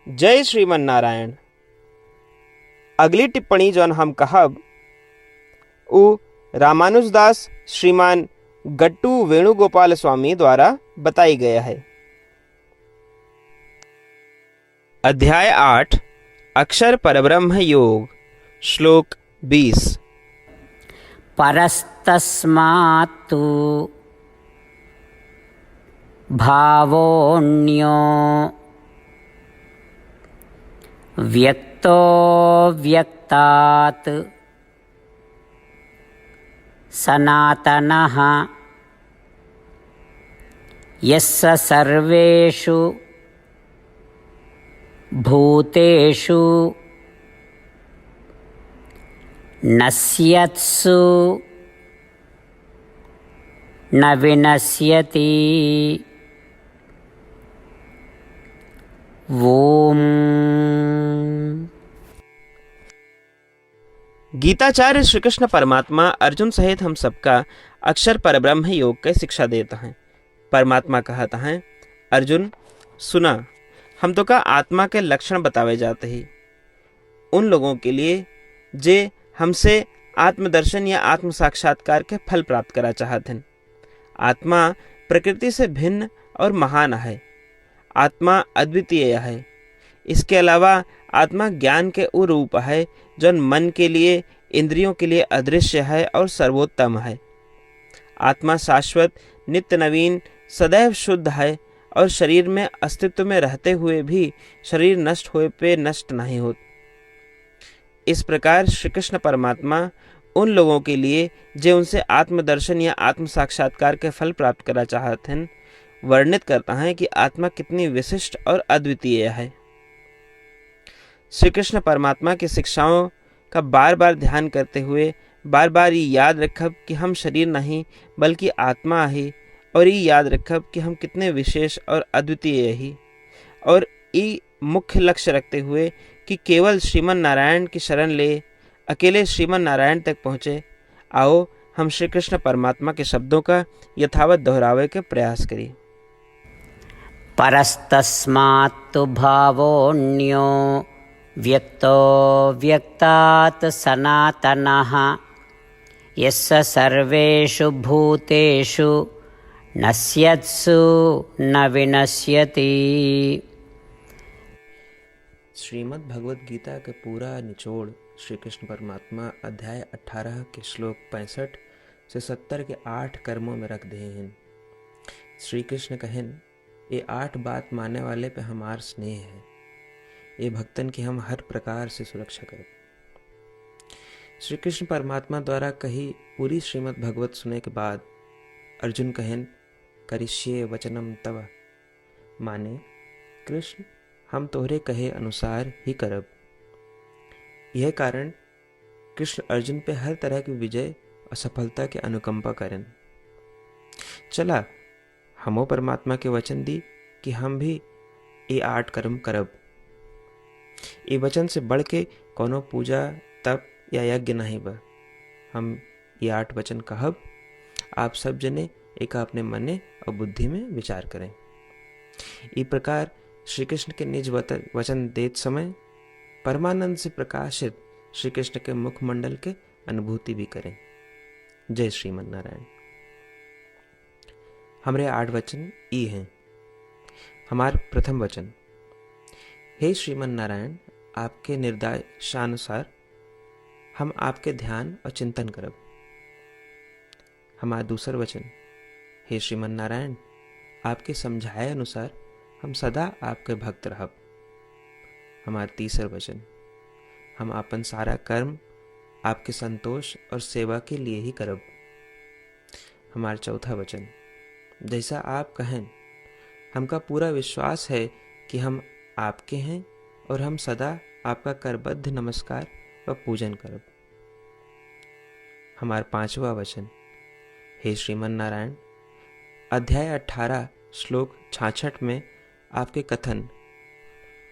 जय श्रीमन नारायण। अगली टिप्पणी जौन हम कहब उ रामानुजदास श्रीमान गट्टू वेणुगोपाल स्वामी द्वारा बताई गया है। अध्याय 8 अक्षर परब्रह्म योग श्लोक 20। परस्तस्मात्तु भावोऽन्यो व्यक्तो व्यक्तात् सनातनः यस्य सर्वेषु भूतेषु नश्यत्सु न विनश्यति। ओम। गीताचार्य श्री कृष्ण परमात्मा अर्जुन सहित हम सबका अक्षर परब्रह्म योग की शिक्षा देता है। परमात्मा कहता है, अर्जुन सुना, हम तो का आत्मा के लक्षण बतावे जाते ही उन लोगों के लिए जे हमसे आत्मदर्शन या आत्म साक्षात्कार के फल प्राप्त करा चाहते हैं। आत्मा प्रकृति से भिन्न और महान है। आत्मा अद्वितीय है। इसके अलावा आत्मा ज्ञान के वो रूप है जो मन के लिए, इंद्रियों के लिए अदृश्य है और सर्वोत्तम है। आत्मा शाश्वत, नित्य नवीन, सदैव शुद्ध है और शरीर में अस्तित्व में रहते हुए भी शरीर नष्ट होए पे नष्ट नहीं होता। इस प्रकार श्री कृष्ण परमात्मा उन लोगों के लिए जो उनसे आत्मदर्शन या आत्म साक्षात्कार के फल प्राप्त करना चाहते हैं वर्णित करता है कि आत्मा कितनी विशिष्ट और अद्वितीय है। श्री कृष्ण परमात्मा की शिक्षाओं का बार बार ध्यान करते हुए बार बार ये याद रखब कि हम शरीर नहीं बल्कि आत्मा है, और ये याद रखब कि हम कितने विशेष और अद्वितीय ही, और ये मुख्य लक्ष्य रखते हुए कि केवल श्रीमन नारायण की शरण ले, अकेले श्रीमन नारायण तक पहुँचे। आओ हम श्री कृष्ण परमात्मा के शब्दों का यथावत दोहरावे के प्रयास करिए। परस्तस्मात्तु भावोऽन्यो व्यक्तो व्यक्तात् सनातनः यस्य सर्वेषु भूतेषु नश्यत्सु न विनश्यति। श्रीमद् भगवद गीता के पूरा निचोड़ श्री कृष्ण परमात्मा अध्याय 18 के श्लोक 65 से 70 के 8 कर्मों में रख दे हैं। श्री कृष्ण कहन, ये 8 बात मानने वाले पे हमार स्नेह है। ये भक्तन की हम हर प्रकार से सुरक्षा करें। श्री कृष्ण परमात्मा द्वारा कही पूरी श्रीमद् भगवत सुनने के बाद अर्जुन कहन, करिष्ये वचनम तव, माने कृष्ण हम तोहरे कहे अनुसार ही करब। यह कारण कृष्ण अर्जुन पे हर तरह की विजय और सफलता के अनुकंपा करें। चला हमो परमात्मा के वचन दी कि हम भी ये 8 कर्म करब। ये वचन से बढ़ के कोनो पूजा, तप या यज्ञ नहीं बा। हम ये 8 वचन कहब, आप सब जने एक अपने मने और बुद्धि में विचार करें। इस प्रकार श्री कृष्ण के निज वचन देत समय परमानंद से प्रकाशित श्री कृष्ण के मुखमंडल के अनुभूति भी करें। जय श्रीमन नारायण। हमारे 8 वचन ई हैं। हमार प्रथम वचन, हे श्रीमन नारायण, आपके निर्देशानुसार हम आपके ध्यान और चिंतन करब। हमारा दूसर वचन, हे श्रीमन नारायण, आपके समझाए अनुसार हम सदा आपके भक्त रहब। हमारा तीसर वचन, हम अपन सारा कर्म आपके संतोष और सेवा के लिए ही करब। हमारा चौथा वचन, जैसा आप कहें, हमका पूरा विश्वास है कि हम आपके हैं और हम सदा आपका करबद्ध नमस्कार व पूजन करब। हमारा पांचवा वचन, हे श्रीमन नारायण, अध्याय 18 श्लोक 66 में आपके कथन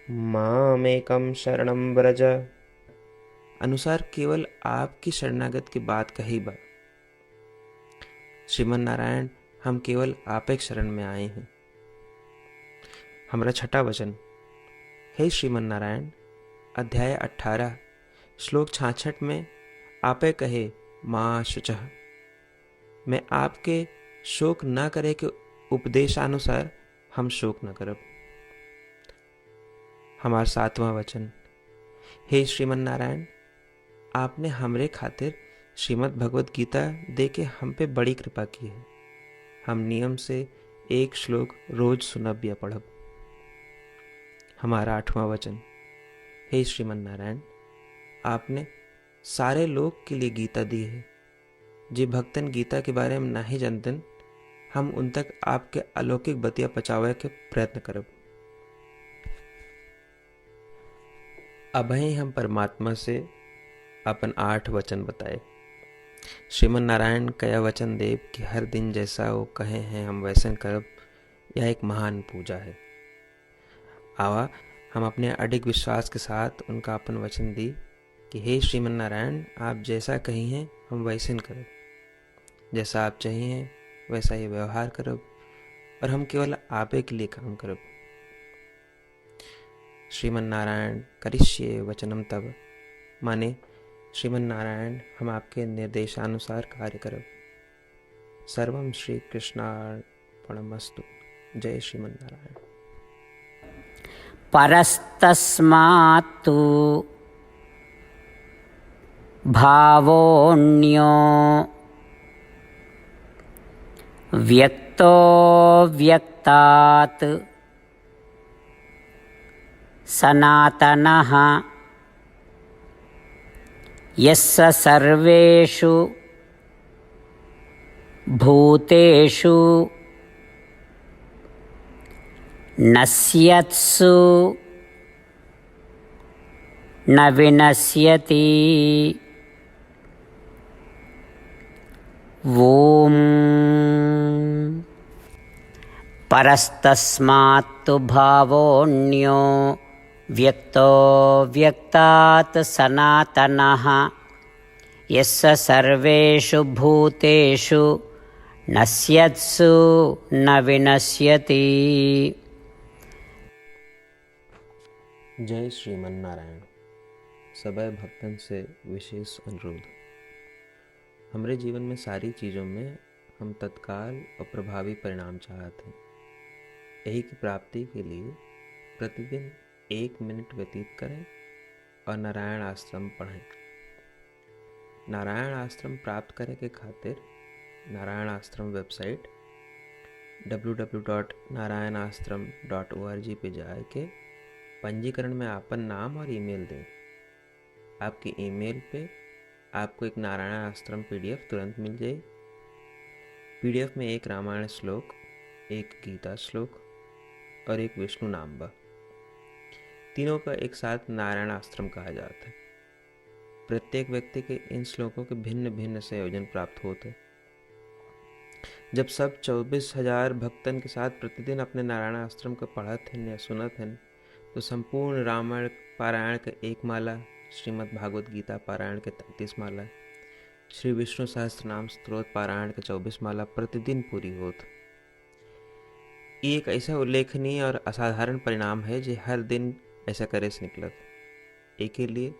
मामेकम शरणम व्रज अनुसार केवल आपकी शरणागत की बात कही बा। श्रीमन नारायण, हम केवल आप एक शरण में आए हैं। हमारा छठा वचन, हे श्रीमन्नारायण, अध्याय 18 श्लोक 66 में आपे कहे माँ शुचः, मैं आपके शोक न करे के उपदेशानुसार हम शोक न करब। हमार 7वां वचन, हे श्रीमन्नारायण, आपने हमरे खातिर श्रीमद् भगवत गीता दे के हम पे बड़ी कृपा की है। हम नियम से एक श्लोक रोज सुनब या पढ़ब। हमारा 8वां वचन, हे श्रीमन्नारायण, आपने सारे लोग के लिए गीता दी है। जे भक्तन गीता के बारे में नहीं जानतन, हम उन तक आपके अलौकिक बतिया पहुंचावे के प्रयत्न करब। अभय हम परमात्मा से अपन 8 वचन बताए। श्रीमन नारायण कया वचन देव कि हर दिन जैसा वो कहे हैं हम वैसन करब, यह एक महान पूजा है। आवा हम अपने अडिग विश्वास के साथ उनका अपन वचन दी कि हे श्रीमन नारायण, आप जैसा कही हैं हम वैसन करब, जैसा आप चाहिए वैसा ही व्यवहार करब और हम केवल आपे के लिए काम करब। श्रीमन नारायण करिष्ये वचनम तब, माने श्रीमन नारायण हम आपके निर्देशानुसार कार्य करब। सर्वम श्री कृष्णार्पणमस्तु। जय श्रीमन नारायण। परस्तस्मात्तु भावोऽन्यो व्यक्तो व्यक्तात् सनातनः यस्य सर्वेषु भूतेषु नश्यत्सु न विनश्यति। ॐ परस्तस्मात्तु भावोऽन्यो व्यक्तो व्यक्तात् सनातनः यस्य सर्वेषु भूतेषु नश्यत्सु न विनश्यति। जय श्रीमन नारायण। सबै भक्तन से विशेष अनुरोध, हमरे जीवन में सारी चीज़ों में हम तत्काल और प्रभावी परिणाम चाहते हैं। यही की प्राप्ति के लिए प्रतिदिन 1 मिनट व्यतीत करें और नारायण आश्रम पढ़ें। नारायण आश्रम प्राप्त करे के खातिर नारायण आश्रम वेबसाइट www.narayanaashram.org पे जाए के पंजीकरण में आपन नाम और ईमेल दें। आपके ईमेल पे आपको एक नारायण आश्रम PDF तुरंत मिल जाए। PDF में एक रामायण श्लोक, एक गीता श्लोक और एक विष्णु नाम बा। तीनों का एक साथ नारायण आश्रम कहा जाता है। प्रत्येक व्यक्ति के इन श्लोकों के भिन्न भिन्न संयोजन प्राप्त होते। जब सब 24,000 भक्तन के साथ प्रतिदिन अपने नारायण आश्रम को पढ़त हैं या सुनत हैं, तो संपूर्ण रामायण पारायण के 1 माला, श्रीमद् भागवत गीता पारायण के 33 माला, श्री विष्णु सहस्त्रनाम स्तोत्र पारायण के 24 माला प्रतिदिन पूरी होत। ये एक ऐसा उल्लेखनीय और असाधारण परिणाम है जो हर दिन ऐसा करे से निकलत। एक के लिए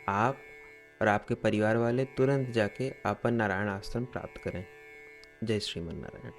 आप और आपके परिवार वाले तुरंत जाके अपन नारायण आश्रम प्राप्त करें। जय श्रीमन नारायण।